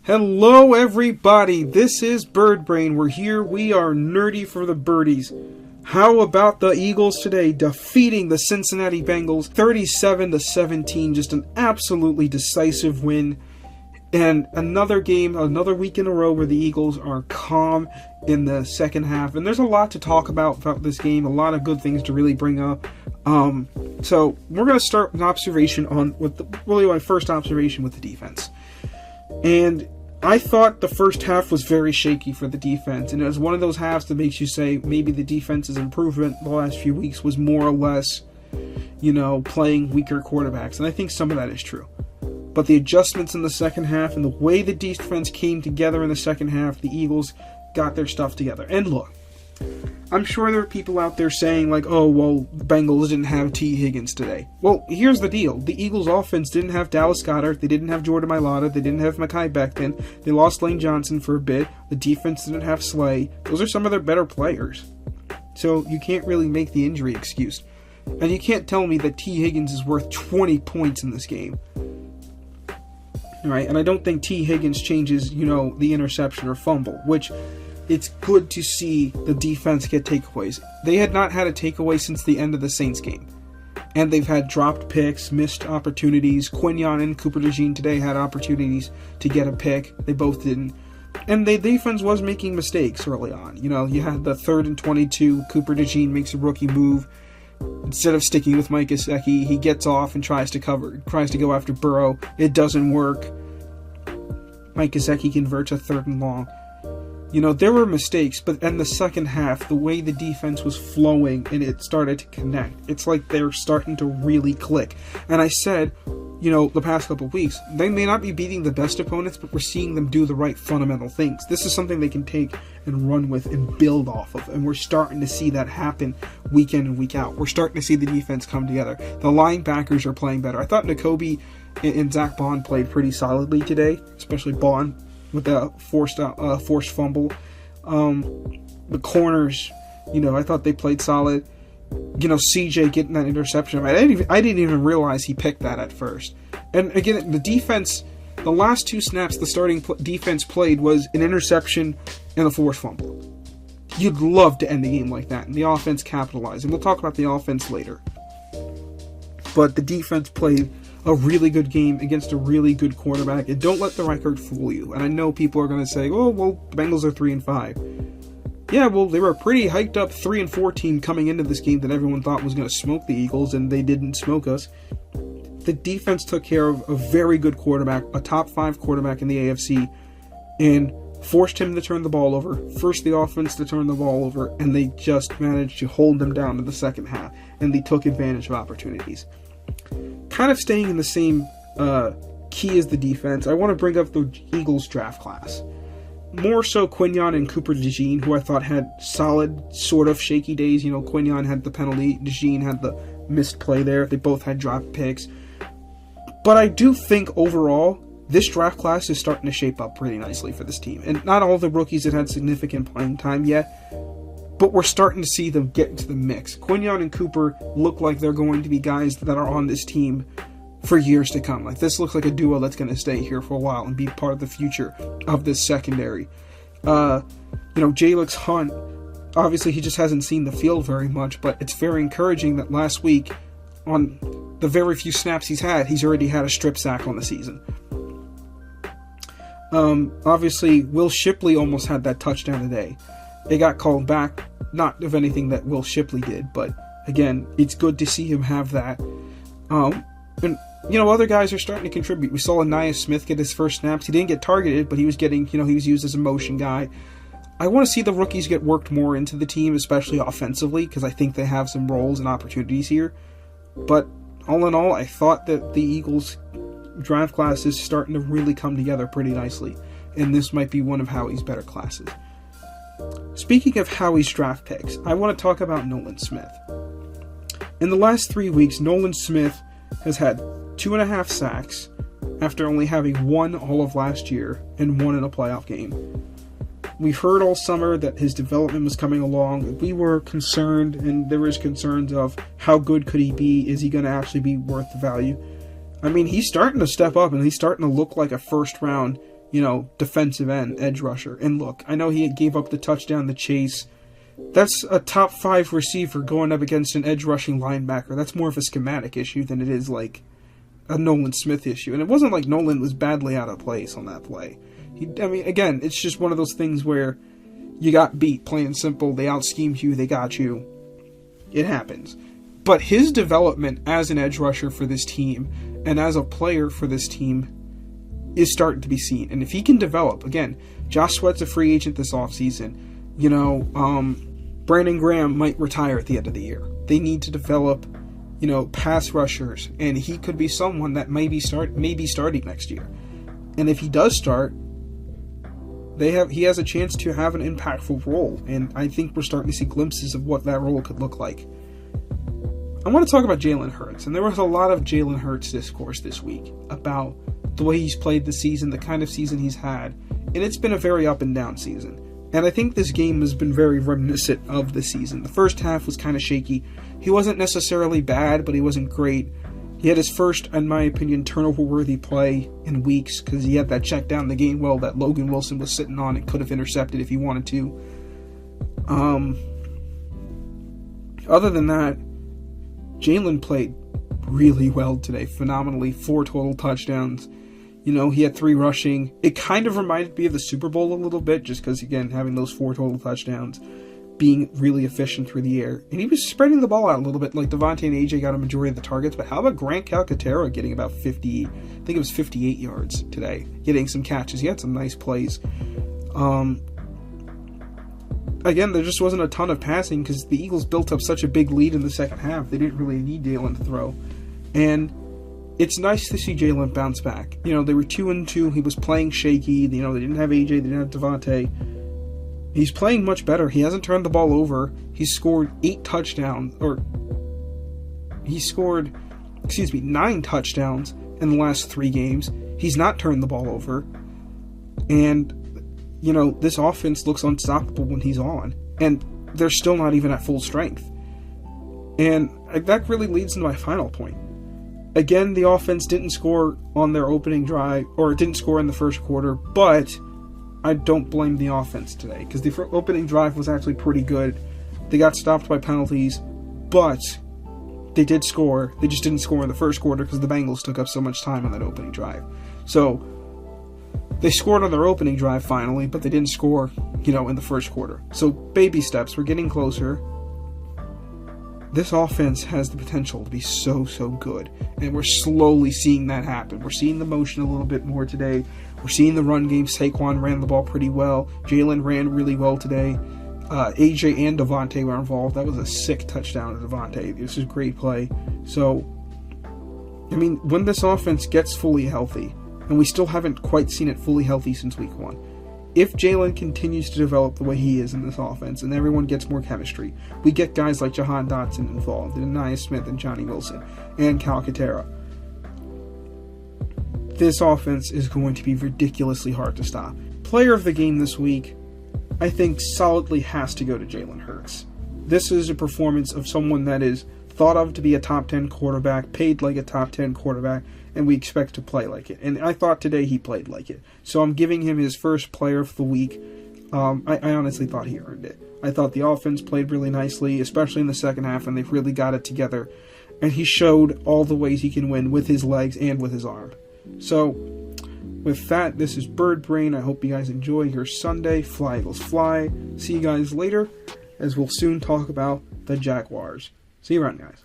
Hello everybody, this is Bird Brain. We're here, we are nerdy for the birdies. How about the Eagles today defeating the Cincinnati Bengals 37-17, just an absolutely decisive win. And another game, another week in a row where the Eagles are calm in the second half. And there's a lot to talk about this game, a lot of good things to really bring up. So we're going to start with an observation my first observation with the defense. And I thought the first half was very shaky for the defense, and it was one of those halves that makes you say maybe the defense's improvement the last few weeks was more or less, playing weaker quarterbacks, and I think some of that is true. But the adjustments in the second half and the way the defense came together in the second half, the Eagles got their stuff together. And look, I'm sure there are people out there saying like, oh, well, the Bengals didn't have T. Higgins today. Well, here's the deal. The Eagles offense didn't have Dallas Goedert. They didn't have Jordan Mailata. They didn't have Mekhi Becton. They lost Lane Johnson for a bit. The defense didn't have Slay. Those are some of their better players. So you can't really make the injury excuse. And you can't tell me that T. Higgins is worth 20 points in this game. All right, and I don't think T. Higgins changes, the interception or fumble, which it's good to see the defense get takeaways. They had not had a takeaway since the end of the Saints game. And they've had dropped picks, missed opportunities. Quinyon and Cooper DeJean today had opportunities to get a pick. They both didn't. And the defense was making mistakes early on. You had the 3rd and 22. Cooper DeJean makes a rookie move. Instead of sticking with Mike Gesicki, he gets off and tries to go after Burrow. It doesn't work. Mike Gesicki converts a 3rd and long. There were mistakes, but in the second half, the way the defense was flowing and it started to connect, it's like they're starting to really click. And I said, the past couple of weeks, they may not be beating the best opponents, but we're seeing them do the right fundamental things. This is something they can take and run with and build off of, and we're starting to see that happen week in and week out. We're starting to see the defense come together. The linebackers are playing better. I thought Nakobe and Zach Bond played pretty solidly today, especially Bond with the forced fumble. The corners, I thought they played solid. CJ getting that interception. I didn't even realize he picked that at first. And again, the defense, the last 2 snaps the starting defense played was an interception and a forced fumble. You'd love to end the game like that, and the offense capitalized. And we'll talk about the offense later. But the defense played a really good game against a really good quarterback, and don't let the record fool you. And I know people are going to say, oh, well, the Bengals are 3-5. Yeah, well, they were a pretty hyped up 3-4 team coming into this game that everyone thought was going to smoke the Eagles, and they didn't smoke us. The defense took care of a very good quarterback, a top 5 quarterback in the AFC, and forced him to turn the ball over, forced the offense to turn the ball over, and they just managed to hold them down in the second half, and they took advantage of opportunities. Kind of staying in the same key as the defense, I want to bring up the Eagles draft class. More so Quinyon and Cooper DeJean, who I thought had solid, sort of shaky days. Quinyon had the penalty, DeJean had the missed play there. They both had dropped picks. But I do think overall, this draft class is starting to shape up pretty nicely for this team. And not all the rookies have had significant playing time yet, but we're starting to see them get into the mix. Quinyon and Cooper look like they're going to be guys that are on this team for years to come. Like, this looks like a duo that's going to stay here for a while and be part of the future of this secondary. Jaylen Hunt, obviously he just hasn't seen the field very much, but it's very encouraging that last week, on the very few snaps he's already had a strip sack on the season. Obviously, Will Shipley almost had that touchdown today. It got called back, not of anything that Will Shipley did, but again, it's good to see him have that. And other guys are starting to contribute. We saw Nolan Smith get his first snaps. He didn't get targeted, but he was getting, he was used as a motion guy. I want to see the rookies get worked more into the team, especially offensively, because I think they have some roles and opportunities here. But all in all, I thought that the Eagles draft class is starting to really come together pretty nicely, and this might be one of Howie's better classes. Speaking of Howie's draft picks, I want to talk about Nolan Smith. In the last 3 weeks, Nolan Smith has had 2.5 sacks after only having 1 all of last year and 1 in a playoff game. We've heard all summer that his development was coming along. We were concerned, and there was concerns of how good could he be? Is he going to actually be worth the value? I mean, he's starting to step up, and he's starting to look like a first-round defensive end, edge rusher. And look, I know he gave up the touchdown to Chase. That's a top 5 receiver going up against an edge rushing linebacker. That's more of a schematic issue than it is like a Nolan Smith issue. And it wasn't like Nolan was badly out of place on that play. Again, it's just one of those things where you got beat, plain and simple. They out-schemed you, they got you. It happens. But his development as an edge rusher for this team and as a player for this team is starting to be seen. And if he can develop, again, Josh Sweat's a free agent this offseason. Brandon Graham might retire at the end of the year. They need to develop, pass rushers, and he could be someone that may be starting next year. And if he does start, he has a chance to have an impactful role, and I think we're starting to see glimpses of what that role could look like. I want to talk about Jaylen Herz, and there was a lot of Jaylen Herz discourse this week about the way he's played this season, the kind of season he's had, and it's been a very up and down season. And I think this game has been very reminiscent of the season. The first half was kind of shaky. He wasn't necessarily bad, but he wasn't great. He had his first, in my opinion, turnover-worthy play in weeks because he had that check down the Gainwell that Logan Wilson was sitting on and could have intercepted if he wanted to. Other than that, Jaylen played really well today, phenomenally. 4 total touchdowns. He had 3 rushing. It kind of reminded me of the Super Bowl a little bit, just because, again, having those 4 total touchdowns, being really efficient through the air. And he was spreading the ball out a little bit, like Devontae and AJ got a majority of the targets, but how about Grant Calcaterra getting about 58 yards today, getting some catches. He had some nice plays. Again, there just wasn't a ton of passing because the Eagles built up such a big lead in the second half. They didn't really need Jaylen to throw. And it's nice to see Jaylen bounce back. They were 2-2. He was playing shaky. They didn't have AJ. They didn't have Devontae. He's playing much better. He hasn't turned the ball over. He's scored 9 touchdowns in the last 3 games. He's not turned the ball over. And, this offense looks unstoppable when he's on. And they're still not even at full strength. And that really leads into my final point. Again, the offense didn't score on their opening drive, or didn't score in the first quarter, but I don't blame the offense today, because the opening drive was actually pretty good. They got stopped by penalties, but they did score. They just didn't score in the first quarter because the Bengals took up so much time on that opening drive. So, they scored on their opening drive finally, but they didn't score, in the first quarter. So, baby steps. We're getting closer. This offense has the potential to be so good, and we're slowly seeing that happen. We're seeing the motion a little bit more today. We're seeing the run game. Saquon ran the ball pretty well. Jaylen ran really well today. AJ and Devontae were involved. That was a sick touchdown to Devontae. This is a great play. So, when this offense gets fully healthy, and we still haven't quite seen it fully healthy since week 1, if Jaylen continues to develop the way he is in this offense and everyone gets more chemistry, we get guys like Jahan Dotson involved, and Anaya Smith and Johnny Wilson, and Calcaterra. This offense is going to be ridiculously hard to stop. Player of the game this week, I think solidly has to go to Jaylen Herz. This is a performance of someone that is thought of to be a top 10 quarterback, paid like a top 10 quarterback, and we expect to play like it. And I thought today he played like it. So I'm giving him his first player of the week. I honestly thought he earned it. I thought the offense played really nicely, especially in the second half, and they've really got it together. And he showed all the ways he can win with his legs and with his arm. So, with that, this is Bird Brain. I hope you guys enjoy your Sunday. Fly, Eagles, fly. See you guys later, as we'll soon talk about the Jaguars. See you around, guys.